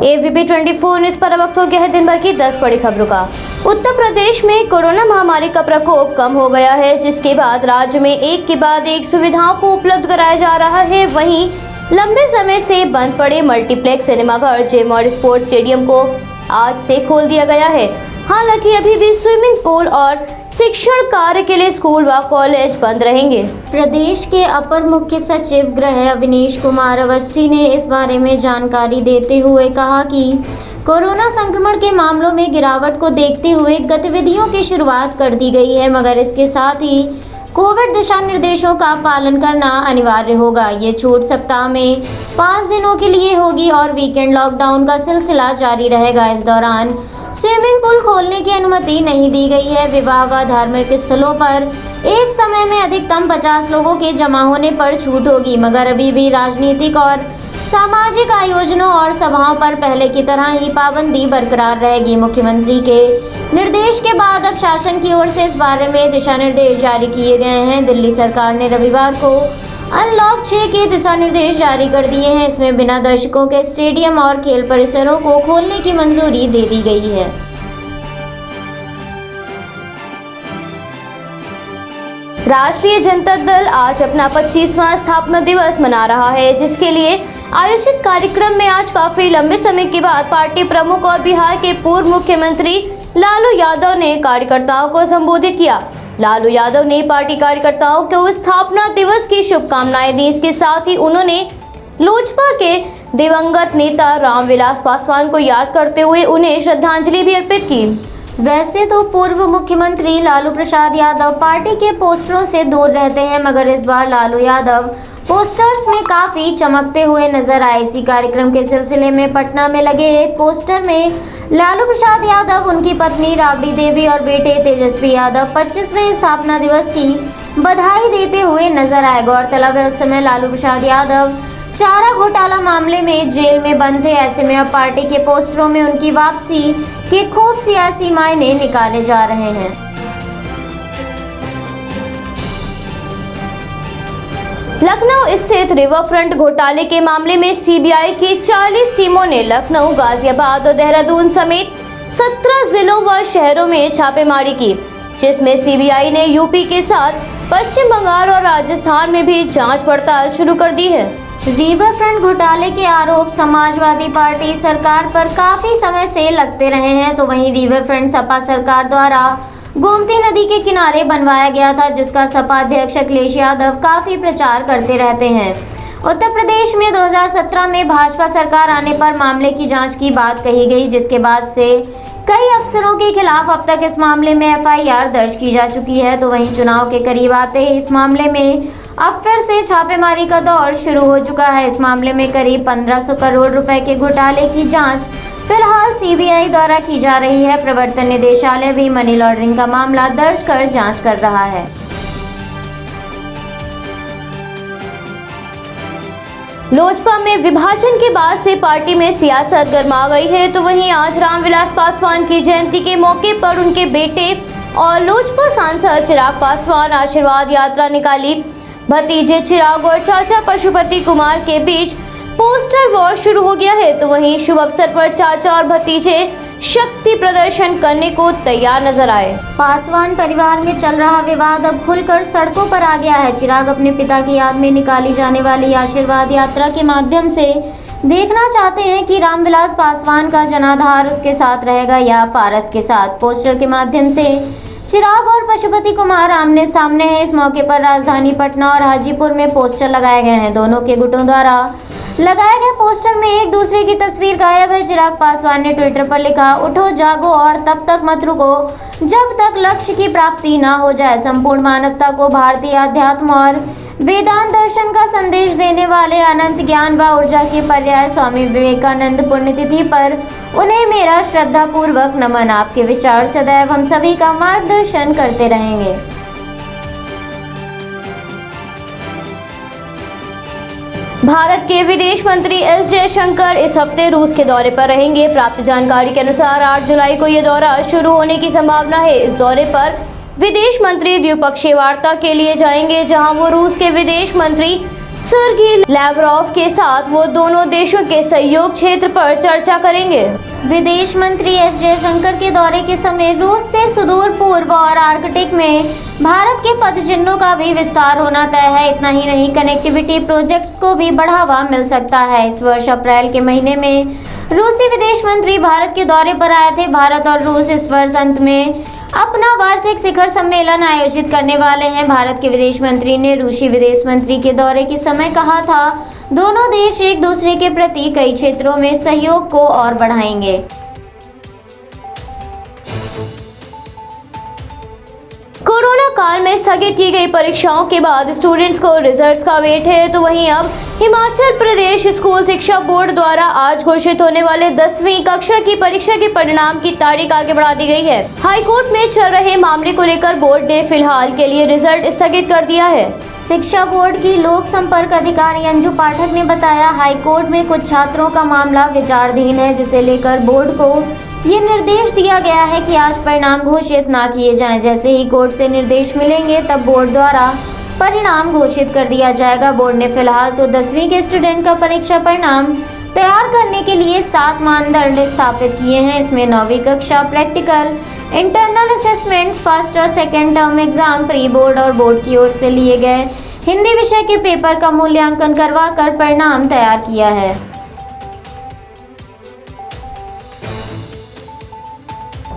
AVP 24 news पर वक्त हो गया है दिन भर की 10 बड़ी खबरों का। उत्तर प्रदेश में कोरोना महामारी का प्रकोप कम हो गया है, जिसके बाद राज्य में एक के बाद एक सुविधाओं को उपलब्ध कराया जा रहा है। वहीं लंबे समय से बंद पड़े मल्टीप्लेक्स, सिनेमाघर, जिम और स्पोर्ट्स स्टेडियम को आज से खोल दिया गया है। हालांकि अभी भी स्विमिंग पूल और शिक्षण कार्य के लिए स्कूल व कॉलेज बंद रहेंगे। प्रदेश के अपर मुख्य सचिव गृह अवनीश कुमार अवस्थी ने इस बारे में जानकारी देते हुए कहा कि कोरोना संक्रमण के मामलों में गिरावट को देखते हुए गतिविधियों की शुरुआत कर दी गई है, मगर इसके साथ ही कोविड दिशा निर्देशों का पालन करना अनिवार्य होगा। ये छूट सप्ताह में 5 दिनों के लिए होगी और वीकेंड लॉकडाउन का सिलसिला जारी रहेगा। इस दौरान स्विमिंग पूल खोलने की अनुमति नहीं दी गई है। विवाह व धार्मिक स्थलों पर एक समय में अधिकतम 50 लोगों के जमा होने पर छूट होगी, मगर अभी भी राजनीतिक और सामाजिक आयोजनों और सभाओं पर पहले की तरह ही पाबंदी बरकरार रहेगी। मुख्यमंत्री के निर्देश के बाद अब शासन की ओर से इस बारे में दिशा निर्देश जारी किए गए हैं। दिल्ली सरकार ने रविवार को अनलॉक 6 के दिशा निर्देश जारी कर दिए हैं। इसमें बिना दर्शकों के स्टेडियम और खेल परिसरों को खोलने की मंजूरी दे दी गई है। राष्ट्रीय जनता दल आज अपना 25वां स्थापना दिवस मना रहा है, जिसके लिए आयोजित कार्यक्रम में आज काफी लंबे समय के बाद पार्टी प्रमुख और बिहार के पूर्व मुख्यमंत्री लालू यादव ने कार्यकर्ताओं को संबोधित किया। लालू यादव ने पार्टी कार्यकर्ताओं को स्थापना दिवस की शुभकामनाएं दी। इसके साथ ही उन्होंने लोजपा के दिवंगत नेता रामविलास पासवान को याद करते हुए उन्हें श्रद्धांजलि भी अर्पित की। वैसे तो पूर्व मुख्यमंत्री लालू प्रसाद यादव पार्टी के पोस्टरों से दूर रहते हैं, मगर इस बार लालू यादव पोस्टर्स में काफी चमकते हुए नजर आए। इसी कार्यक्रम के सिलसिले में पटना में लगे एक पोस्टर में लालू प्रसाद यादव, उनकी पत्नी राबड़ी देवी और बेटे तेजस्वी यादव 25वें स्थापना दिवस की बधाई देते हुए नजर आए। गौरतलब है, उस समय लालू प्रसाद यादव चारा घोटाला मामले में जेल में बंद थे। ऐसे में अब पार्टी के पोस्टरों में उनकी वापसी के खूब सियासी मायने निकाले जा रहे हैं। लखनऊ स्थित रिवरफ्रंट घोटाले के मामले में सीबीआई की 40 टीमों ने लखनऊ, गाजियाबाद और देहरादून समेत 17 जिलों व शहरों में छापेमारी की, जिसमें सीबीआई ने यूपी के साथ पश्चिम बंगाल और राजस्थान में भी जांच पड़ताल शुरू कर दी है। रिवरफ्रंट घोटाले के आरोप समाजवादी पार्टी सरकार पर काफी समय से लगते रहे हैं, तो वहीं रिवरफ्रंट सपा सरकार द्वारा गोमती नदी के किनारे बनवाया गया था, जिसका सपा अध्यक्ष अखिलेश यादव काफी प्रचार करते रहते हैं। उत्तर प्रदेश में 2017 में भाजपा सरकार आने पर मामले की जांच की बात कही गई, जिसके बाद से कई अफसरों के खिलाफ अब तक इस मामले में FIR दर्ज की जा चुकी है। तो वहीं चुनाव के करीब आते ही इस मामले में अब फिर से छापेमारी का दौर शुरू हो चुका है। इस मामले में करीब 1500 करोड़ रुपए के घोटाले की जांच फिलहाल सीबीआई द्वारा की जा रही है। प्रवर्तन निदेशालय भी मनी लॉन्ड्रिंग का मामला दर्ज कर जांच कर रहा है। लोजपा में विभाजन के बाद से पार्टी में सियासत गर्मा गई है, तो वहीं आज रामविलास पासवान की जयंती के मौके पर उनके बेटे और लोजपा सांसद चिराग पासवान आशीर्वाद यात्रा निकाली। भतीजे चिराग और चाचा पशुपति कुमार के बीच पोस्टर वॉर शुरू हो गया है, तो वहीं शुभ अवसर पर चाचा और भतीजे शक्ति प्रदर्शन करने को तैयार नजर आए। पासवान परिवार में चल रहा विवाद अब खुलकर सड़कों पर आ गया है। चिराग अपने पिता की याद में निकाली जाने वाली आशीर्वाद यात्रा के माध्यम से देखना चाहते हैं कि रामविलास पासवान का जनाधार उसके साथ रहेगा या पारस के साथ। पोस्टर के माध्यम से चिराग और पशुपति कुमार आमने सामने हैं। इस मौके पर राजधानी पटना और हाजीपुर में पोस्टर लगाए गए हैं। दोनों के गुटों द्वारा लगाए गए पोस्टर में एक दूसरे की तस्वीर गायब है। चिराग पासवान ने ट्विटर पर लिखा, उठो जागो और तब तक मत रुको जब तक लक्ष्य की प्राप्ति ना हो जाए। संपूर्ण मानवता को भारतीय अध्यात्म और वेदांत दर्शन का संदेश देने वाले अनंत ज्ञान व ऊर्जा के पर्याय स्वामी विवेकानंद पुण्यतिथि पर उन्हें मेरा श्रद्धा पूर्वक नमन। आपके विचार सदैव हम सभी का मार्गदर्शन करते रहेंगे। भारत के विदेश मंत्री एस जयशंकर इस हफ्ते रूस के दौरे पर रहेंगे। प्राप्त जानकारी के अनुसार 8 जुलाई को यह दौरा शुरू होने की संभावना है। इस दौरे पर विदेश मंत्री द्विपक्षीय वार्ता के लिए जाएंगे, जहां वो रूस के विदेश मंत्री सर्गी लैवरोव के साथ वो दोनों देशों के सहयोग क्षेत्र पर चर्चा करेंगे। विदेश मंत्री एस जयशंकर के दौरे के समय रूस से सुदूर पूर्व और आर्कटिक में भारत के पदचिह्नों का भी विस्तार होना तय है। इतना ही नहीं, कनेक्टिविटी प्रोजेक्ट्स को भी बढ़ावा मिल सकता है। इस वर्ष अप्रैल के महीने में रूसी विदेश मंत्री भारत के दौरे पर आए थे। भारत और रूस इस वर्ष अंत में अपना वार्षिक शिखर सम्मेलन आयोजित करने वाले हैं। भारत के विदेश मंत्री ने रूसी विदेश मंत्री के दौरे के समय कहा था, दोनों देश एक दूसरे के प्रति कई क्षेत्रों में सहयोग को और बढ़ाएंगे। कोरोना काल में स्थगित की गई परीक्षाओं के बाद स्टूडेंट्स को रिजल्ट्स का वेट है, तो वहीं अब हिमाचल प्रदेश स्कूल शिक्षा बोर्ड द्वारा आज घोषित होने वाले 10वीं कक्षा की परीक्षा के परिणाम की तारीख आगे बढ़ा दी गई है। हाईकोर्ट में चल रहे मामले को लेकर बोर्ड ने फिलहाल के लिए रिजल्ट स्थगित कर दिया है। शिक्षा बोर्ड की लोक संपर्क अधिकारी अंजू पाठक ने बताया, हाईकोर्ट में कुछ छात्रों का मामला विचाराधीन है, जिसे लेकर बोर्ड को ये निर्देश दिया गया है कि आज परिणाम घोषित ना किए जाएं। जैसे ही कोर्ट से निर्देश मिलेंगे तब बोर्ड द्वारा परिणाम घोषित कर दिया जाएगा। बोर्ड ने फिलहाल तो 10वीं के स्टूडेंट का परीक्षा परिणाम तैयार करने के लिए 7 मानदंड स्थापित किए हैं। इसमें 9वीं कक्षा प्रैक्टिकल, इंटरनल असेसमेंट, फर्स्ट और second term exam, pre board और बोर्ड की ओर से लिए गए हिंदी विषय के पेपर का मूल्यांकन करवा कर परिणाम तैयार किया है।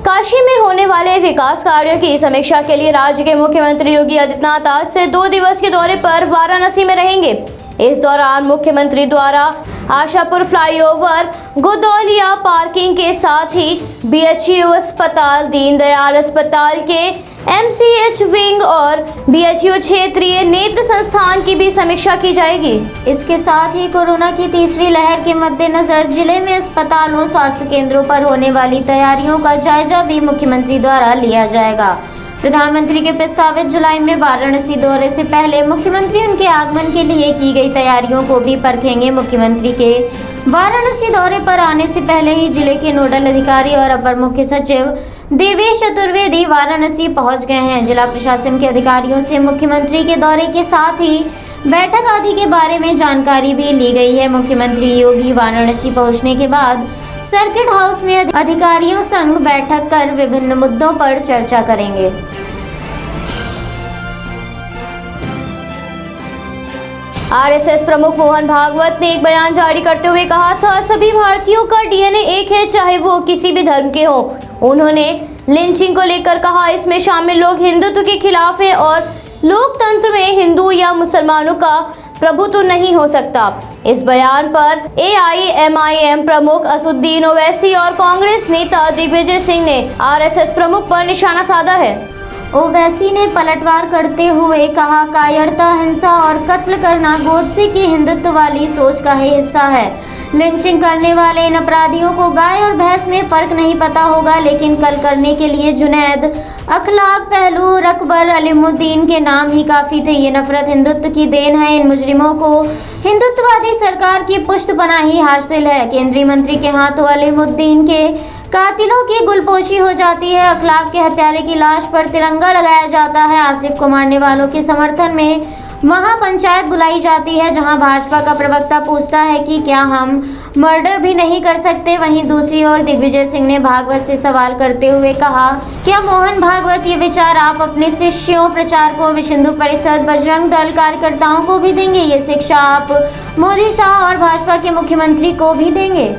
काशी में होने वाले विकास कार्यों की समीक्षा के लिए राज्य के मुख्यमंत्री योगी आदित्यनाथ आज से 2 दिवस के दौरे पर वाराणसी में रहेंगे। इस दौरान मुख्यमंत्री द्वारा आशापुर फ्लाईओवर, गोदौलिया पार्किंग के साथ ही बीएचयू अस्पताल, दीनदयाल अस्पताल के एमसीएच विंग और बीएचयू क्षेत्रीय नेत्र संस्थान की भी समीक्षा की जाएगी। इसके साथ ही कोरोना की तीसरी लहर के मद्देनजर जिले में अस्पतालों, स्वास्थ्य केंद्रों पर होने वाली तैयारियों का जायजा भी मुख्यमंत्री द्वारा लिया जाएगा। प्रधानमंत्री के प्रस्तावित जुलाई में वाराणसी दौरे से पहले मुख्यमंत्री उनके आगमन के लिए की गई तैयारियों को भी परखेंगे। मुख्यमंत्री के वाराणसी दौरे पर आने से पहले ही जिले के नोडल अधिकारी और अपर मुख्य सचिव देवेश चतुर्वेदी वाराणसी पहुंच गए हैं। जिला प्रशासन के अधिकारियों से मुख्यमंत्री के दौरे के साथ ही बैठक आदि के बारे में जानकारी भी ली गई है। मुख्यमंत्री योगी वाराणसी पहुंचने के बाद सर्किट हाउस में अधिकारियों संग बैठक कर विभिन्न मुद्दों पर चर्चा करेंगे। आरएसएस प्रमुख मोहन भागवत ने एक बयान जारी करते हुए कहा था, सभी भारतीयों का डीएनए एक है, चाहे वो किसी भी धर्म के हो। उन्होंने लिंचिंग को लेकर कहा, इसमें शामिल लोग हिंदुत्व के खिलाफ हैं और लोकतंत्र में हिंदू या मुसलमानों का प्रभुत्व नहीं हो सकता। इस बयान पर एआईएमआईएम प्रमुख असदुद्दीन ओवैसी और कांग्रेस नेता दिग्विजय सिंह ने आरएसएस प्रमुख पर निशाना साधा है। ओवैसी ने पलटवार करते हुए कहा, कायरता, हिंसा और कत्ल करना गोडसे की हिंदुत्व वाली सोच का ही हिस्सा है। लिंचिंग करने वाले इन अपराधियों को गाय और भैंस में फर्क नहीं पता होगा, लेकिन कल करने के लिए जुनैद, अखलाक, पहलू, रकबर, अलीमुद्दीन के नाम ही काफी थे। ये नफरत हिंदुत्व की देन है। इन मुजरिमों को हिंदुत्ववादी सरकार की पुष्टपनाही हासिल है। केंद्रीय मंत्री के हाथों अलीमुद्दीन के कातिलों की गुलपोशी हो जाती है। अखलाक के हत्यारे की लाश पर तिरंगा लगाया जाता है। आसिफ को मारने वालों के समर्थन में महापंचायत बुलाई जाती है, जहां भाजपा का प्रवक्ता पूछता है कि क्या हम मर्डर भी नहीं कर सकते। वहीं दूसरी ओर दिग्विजय सिंह ने भागवत से सवाल करते हुए कहा, क्या मोहन भागवत ये विचार आप अपने शिष्यों, प्रचारकों, विश्व हिंदू परिषद, बजरंग दल कार्यकर्ताओं को भी देंगे? ये शिक्षा आप मोदी शाह और भाजपा के मुख्यमंत्री को भी देंगे?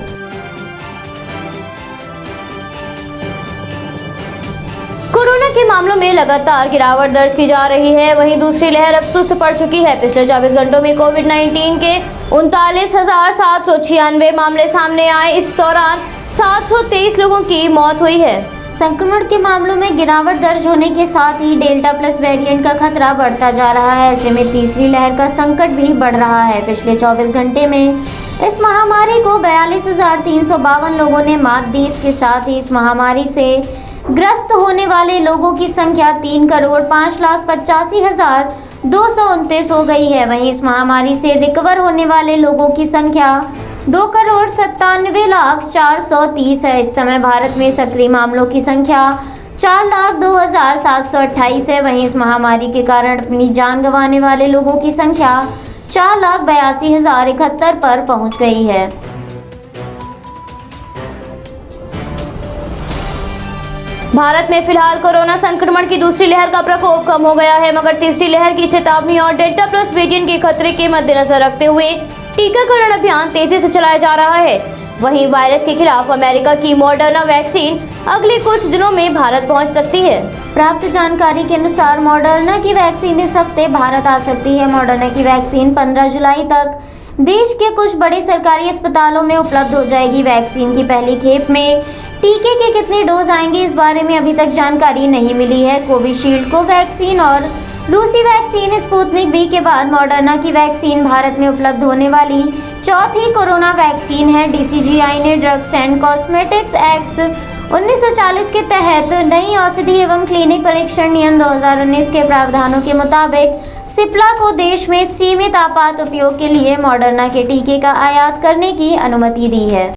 कोरोना के मामलों में लगातार गिरावट दर्ज की जा रही है। वहीं दूसरी लहर अब सुस्त पड़ चुकी है। पिछले 24 घंटों में कोविड-19 के 39,796 मामले सामने आए। इस दौरान 723 लोगों की मौत हुई है। संक्रमण के मामलों में गिरावट दर्ज होने के साथ ही डेल्टा प्लस वेरिएंट का खतरा बढ़ता जा रहा है। ऐसे में तीसरी लहर का संकट भी बढ़ रहा है। पिछले 24 घंटे में इस महामारी को 42,352 लोगों ने मात दी। इसके साथ ही इस महामारी से ग्रस्त होने वाले लोगों की संख्या 3,05,85,229 हो गई है। वहीं इस महामारी से रिकवर होने वाले लोगों की संख्या 2,97,04,30 है। इस समय भारत में सक्रिय मामलों की संख्या 4,02,728 है। वहीं इस महामारी के कारण अपनी जान गंवाने वाले लोगों की संख्या 4,82,071 पर पहुंच गई है। भारत में फिलहाल कोरोना संक्रमण की दूसरी लहर का प्रकोप कम हो गया है, मगर तीसरी लहर की चेतावनी और डेल्टा प्लस वेरिएंट के खतरे के मद्देनजर रखते हुए टीकाकरण अभियान तेजी से चलाया जा रहा है। वहीं वायरस के खिलाफ अमेरिका की मॉडर्ना वैक्सीन अगले कुछ दिनों में भारत पहुंच सकती है। प्राप्त जानकारी के अनुसार मॉडर्ना की वैक्सीन इस हफ्ते भारत आ सकती है। मॉडर्ना की वैक्सीन 15 जुलाई तक देश के कुछ बड़े सरकारी अस्पतालों में उपलब्ध हो जाएगी। वैक्सीन की पहली खेप में टीके के कितने डोज आएंगे, इस बारे में अभी तक जानकारी नहीं मिली है। कोविशील्ड कोवैक्सीन और रूसी वैक्सीन स्पुतनिक वी के बाद मॉडर्ना की वैक्सीन भारत में उपलब्ध होने वाली चौथी कोरोना वैक्सीन है। डीसीजीआई ने ड्रग्स एंड कॉस्मेटिक्स एक्ट 1940 के तहत नई औषधि एवं क्लिनिक परीक्षण नियम 2019 के प्रावधानों के मुताबिक सिप्ला को देश में सीमित आपात उपयोग के लिए मॉडर्ना के टीके का आयात करने की अनुमति दी है।